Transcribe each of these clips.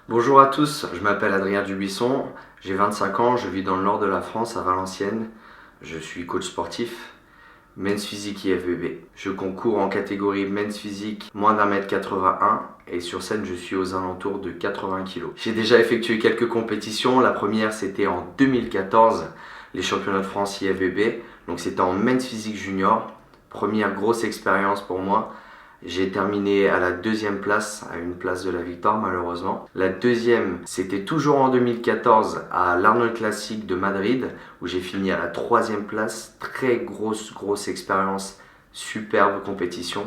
Bonjour à tous, je m'appelle Adrien Dubuisson, j'ai 25 ans, je vis dans le nord de la France, à Valenciennes. Je suis coach sportif, Men's Physique IFBB. Je concours en catégorie Men's Physique moins d'1m81 et sur scène je suis aux alentours de 80 kg. J'ai déjà effectué quelques compétitions, la première c'était en 2014, les championnats de France IFBB, donc c'était en Men's Physique Junior, première grosse expérience pour moi. J'ai terminé à la deuxième place, à une place de la victoire malheureusement. La deuxième, c'était toujours en 2014 à l'Arnold Classic de Madrid, où j'ai fini à la troisième place. Très grosse expérience, superbe compétition.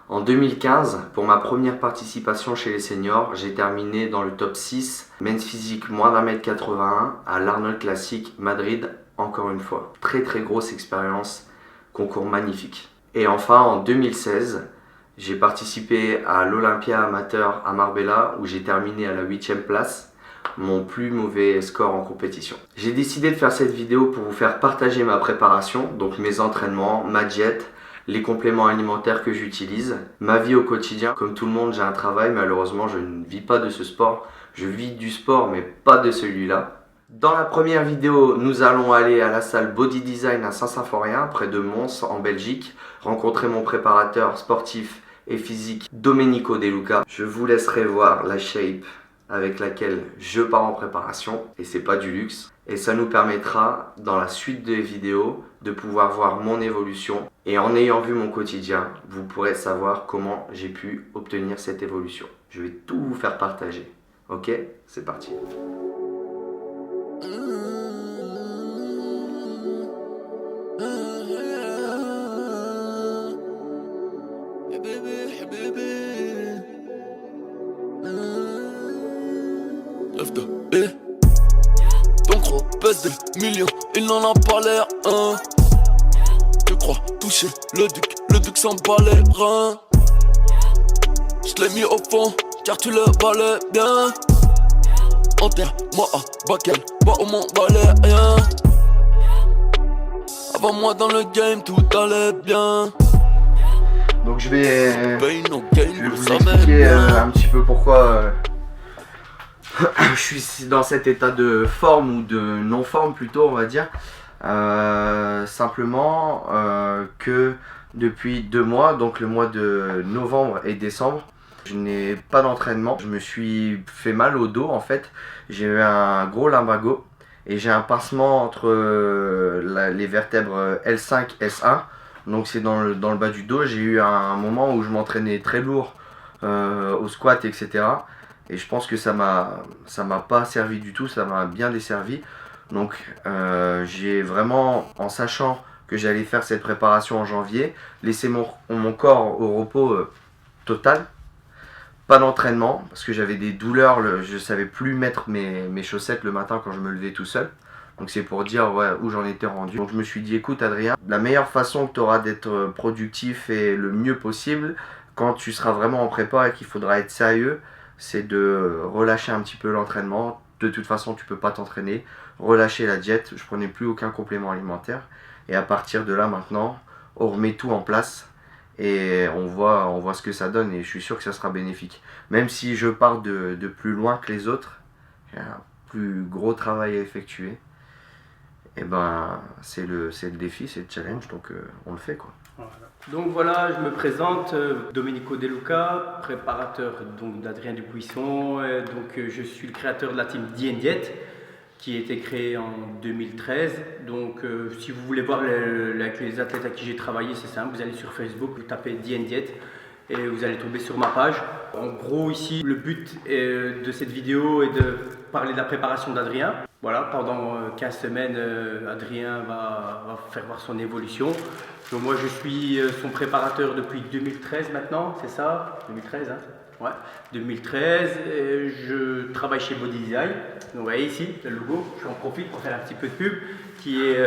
En 2015, pour ma première participation chez les seniors, j'ai terminé dans le top 6, Men's Physique moins d'1m81 à l'Arnold Classic Madrid, encore une fois. Très grosse expérience, concours magnifique. Et enfin en 2016, j'ai participé à l'Olympia amateur à Marbella où j'ai terminé à la 8e place, mon plus mauvais score en compétition. J'ai décidé de faire cette vidéo pour vous faire partager ma préparation, donc mes entraînements, ma diète, les compléments alimentaires que j'utilise, ma vie au quotidien. Comme tout le monde, j'ai un travail, malheureusement je ne vis pas de ce sport. Je vis du sport mais pas de celui-là. Dans la première vidéo, nous allons aller à la salle Body Design à Saint-Symphorien, près de Mons en Belgique, rencontrer mon préparateur sportif et physique Domenico De Luca. Je vous laisserai voir la shape avec laquelle je pars en préparation et c'est pas du luxe. Et ça nous permettra dans la suite des vidéos de pouvoir voir mon évolution et en ayant vu mon quotidien, vous pourrez savoir comment j'ai pu obtenir cette évolution. Je vais tout vous faire partager. Ok? C'est parti. Ton gros pèse des millions, il n'en a pas l'air, hein. Tu crois toucher le duc s'en bat les reins. J'l'ai mis au fond, car tu le valais bien. Enterre-moi à Bakel, moi au Mont Valérien. Avant moi dans le game, tout allait bien. Donc je vais vous ça expliquer un petit peu pourquoi je suis dans cet état de forme ou de non-forme plutôt on va dire. Simplement que depuis 2 mois, donc le mois de novembre et décembre, je n'ai pas d'entraînement. Je me suis fait mal au dos en fait. J'ai eu un gros lumbago et j'ai un pincement entre les vertèbres L5 S1. Donc c'est dans le bas du dos. J'ai eu un moment où je m'entraînais très lourd au squat etc. Et je pense que ça m'a pas servi du tout, ça m'a bien desservi. Donc j'ai vraiment, en sachant que j'allais faire cette préparation en janvier, laissé mon corps au repos total. Pas d'entraînement, parce que j'avais des douleurs, je savais plus mettre mes chaussettes le matin quand je me levais tout seul. Donc c'est pour dire ouais, où j'en étais rendu. Donc je me suis dit écoute Adrien, la meilleure façon que tu auras d'être productif et le mieux possible, quand tu seras vraiment en prépa et qu'il faudra être sérieux, c'est de relâcher un petit peu l'entraînement. De toute façon tu peux pas t'entraîner, relâcher la diète, je prenais plus aucun complément alimentaire. Et à partir de là maintenant, on remet tout en place et on voit ce que ça donne et je suis sûr que ça sera bénéfique. Même si je pars de plus loin que les autres, j'ai un plus gros travail à effectuer. Et ben c'est le défi, c'est le challenge, donc on le fait quoi. Voilà. Donc voilà, je me présente, Domenico De Luca, préparateur d'Adrien Dubuisson. Je suis le créateur de la team DNDiet qui a été créée en 2013. Donc si vous voulez voir les athlètes à qui j'ai travaillé, c'est simple, vous allez sur Facebook, vous tapez DNDiet et vous allez tomber sur ma page. En gros ici, le but de cette vidéo est de parler de la préparation d'Adrien. Voilà, pendant 15 semaines, Adrien va faire voir son évolution. Donc moi je suis son préparateur depuis 2013 maintenant, c'est ça? 2013 hein? Ouais, 2013, je travaille chez Body Design. Donc vous voyez ici le logo, je en profite pour faire un petit peu de pub qui est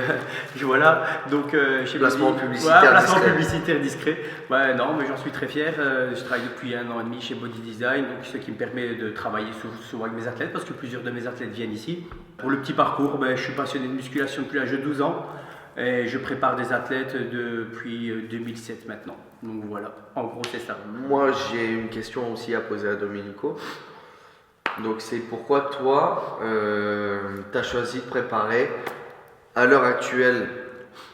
voilà, donc chez Placement Body, publicitaire ouais, placement discret. publicitaire discret. Ouais, non, mais j'en suis très fier. Je travaille depuis 1 an et demi chez Body Design, donc ce qui me permet de travailler souvent avec mes athlètes parce que plusieurs de mes athlètes viennent ici. Pour le petit parcours, je suis passionné de musculation depuis l'âge de 12 ans. Et je prépare des athlètes depuis 2007 maintenant. Donc voilà, en gros c'est ça. Moi j'ai une question aussi à poser à Domenico. Donc c'est pourquoi toi, tu as choisi de préparer à l'heure actuelle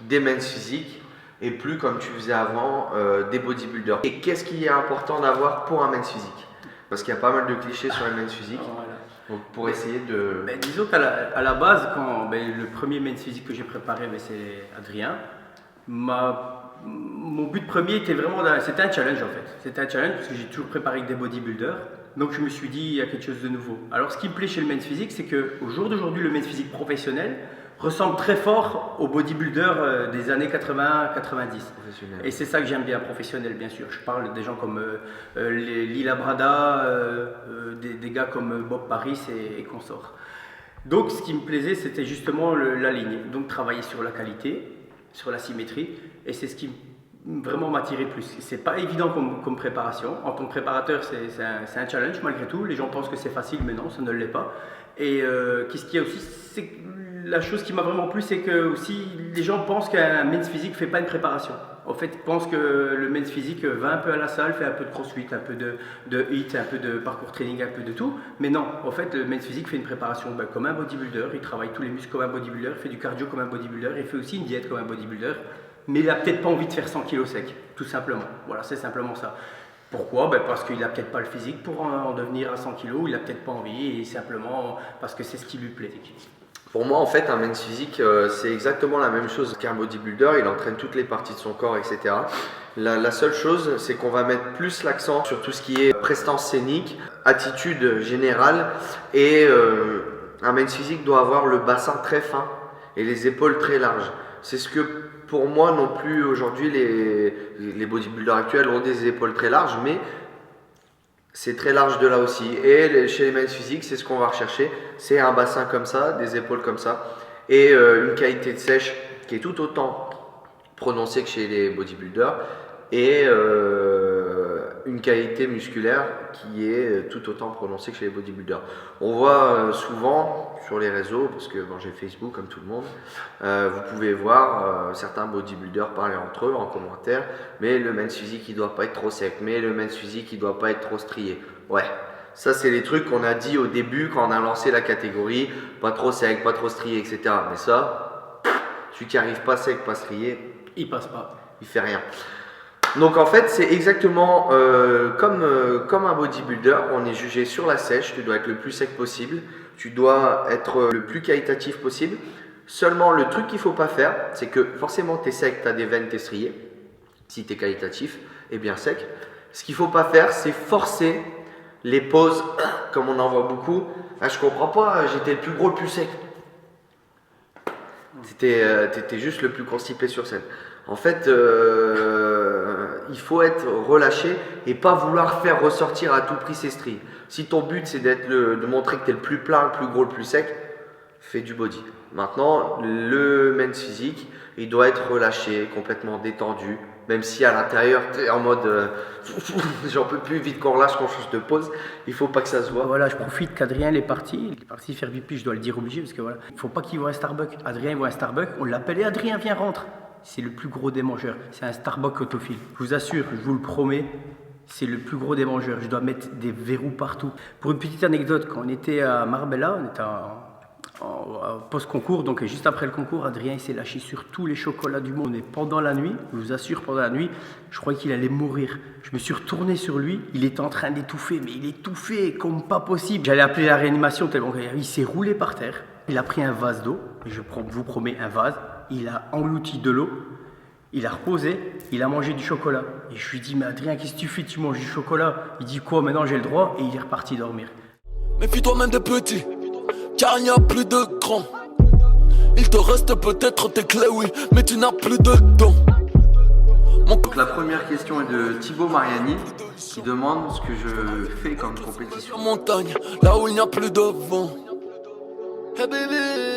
des men's physiques et plus comme tu faisais avant des bodybuilders. Et qu'est-ce qui est important d'avoir pour un men's physique? Parce qu'il y a pas mal de clichés sur les men's physiques. Voilà. Donc pour essayer de... Disons qu'à la base, le premier men's physique que j'ai préparé, c'est Adrien. Mon but premier était vraiment, c'était un challenge en fait. C'était un challenge parce que j'ai toujours préparé avec des bodybuilders. Donc je me suis dit, il y a quelque chose de nouveau. Alors ce qui me plaît chez le men's physique, c'est qu'au jour d'aujourd'hui, le men's physique professionnel ressemble très fort aux bodybuilders des années 80-90. Et c'est ça que j'aime bien, professionnel bien sûr. Je parle des gens comme Lila Brada, des gars comme Bob Paris et consorts. Donc ce qui me plaisait, c'était justement la ligne. Donc travailler sur la qualité, sur la symétrie, et c'est ce qui vraiment m'attirait plus. C'est pas évident comme préparation. En tant que préparateur, c'est un challenge malgré tout. Les gens pensent que c'est facile, mais non, ça ne l'est pas. Et qu'est-ce qu'il y a aussi, c'est la chose qui m'a vraiment plu, c'est que aussi les gens pensent qu'un men's physique fait pas une préparation. En fait, ils pensent que le men's physique va un peu à la salle, fait un peu de crossfit, un peu de HIIT, un peu de parcours training, un peu de tout. Mais non, en fait, le men's physique fait une préparation comme un bodybuilder. Il travaille tous les muscles comme un bodybuilder, il fait du cardio comme un bodybuilder, il fait aussi une diète comme un bodybuilder. Mais il n'a peut-être pas envie de faire 100 kg sec, tout simplement. Voilà, c'est simplement ça. Pourquoi? Parce qu'il n'a peut-être pas le physique pour en devenir à 100 kg, il n'a peut-être pas envie, et simplement parce que c'est ce qui lui plaît. Pour moi, en fait, un men's physique, c'est exactement la même chose qu'un bodybuilder. Il entraîne toutes les parties de son corps, etc. La seule chose, c'est qu'on va mettre plus l'accent sur tout ce qui est prestance scénique, attitude générale, et un men's physique doit avoir le bassin très fin et les épaules très larges. C'est ce que, pour moi, non plus aujourd'hui, les bodybuilders actuels ont des épaules très larges, mais c'est très large de là aussi. Et chez les men's physiques, c'est ce qu'on va rechercher. C'est un bassin comme ça, des épaules comme ça, et une qualité de sèche qui est tout autant prononcée que chez les bodybuilders, et une qualité musculaire qui est tout autant prononcée que chez les bodybuilders. On voit souvent sur les réseaux, parce que j'ai Facebook comme tout le monde, vous pouvez voir certains bodybuilders parler entre eux en commentaire, mais le men's physique il doit pas être trop sec, mais le men's physique il doit pas être trop strié. Ouais, ça c'est les trucs qu'on a dit au début quand on a lancé la catégorie, pas trop sec, pas trop strié, etc. Mais ça, celui qui arrive pas sec, pas strié, il passe pas, il fait rien. Donc en fait c'est exactement comme un bodybuilder, on est jugé sur la sèche, tu dois être le plus sec possible, tu dois être le plus qualitatif possible. Seulement le truc qu'il ne faut pas faire, c'est que forcément tu es sec, tu as des veines, tu es strié, si tu es qualitatif et bien sec. Ce qu'il ne faut pas faire, c'est forcer les poses, comme on en voit beaucoup. Ah, je comprends pas, j'étais le plus gros, le plus sec. T'étais juste le plus constipé sur scène. En fait, il faut être relâché et pas vouloir faire ressortir à tout prix ses stries. Si ton but c'est de montrer que tu es le plus plein, le plus gros, le plus sec, fais du body. Maintenant, le men's physique, il doit être relâché, complètement détendu, même si à l'intérieur tu es en mode j'en peux plus, vite qu'on relâche, qu'on change de pose, il faut pas que ça se voit. Voilà, je profite qu'Adrien il est parti faire pipi, je dois le dire obligé parce que voilà, il faut pas qu'il voit un Starbucks. Adrien il voit un Starbucks, on l'appelle et Adrien viens rentre. C'est le plus gros des mangeurs, c'est un Starbucks autophile. Je vous assure, je vous le promets, c'est le plus gros des mangeurs. Je dois mettre des verrous partout. Pour une petite anecdote, quand on était à Marbella, on était en post-concours, donc juste après le concours, Adrien il s'est lâché sur tous les chocolats du monde. Et pendant la nuit, je vous assure, pendant la nuit, je croyais qu'il allait mourir. Je me suis retourné sur lui, il était en train d'étouffer, mais il étouffait comme pas possible. J'allais appeler la réanimation tellement qu'il s'est roulé par terre. Il a pris un vase d'eau, je vous promets un vase, il a englouti de l'eau, il a reposé, il a mangé du chocolat. Et je lui dis, mais Adrien, qu'est-ce que tu fais? Tu manges du chocolat? Il dit quoi? Maintenant j'ai le droit. Et il est reparti dormir. Méfie-toi même des petits, car il n'y a plus de grands. Il te reste peut-être tes clés, oui, mais tu n'as plus de dents. Donc la première question est de Thibaut Mariani qui demande ce que je fais comme compétition. Montagne, là où il n'y a plus de vent. Hey baby.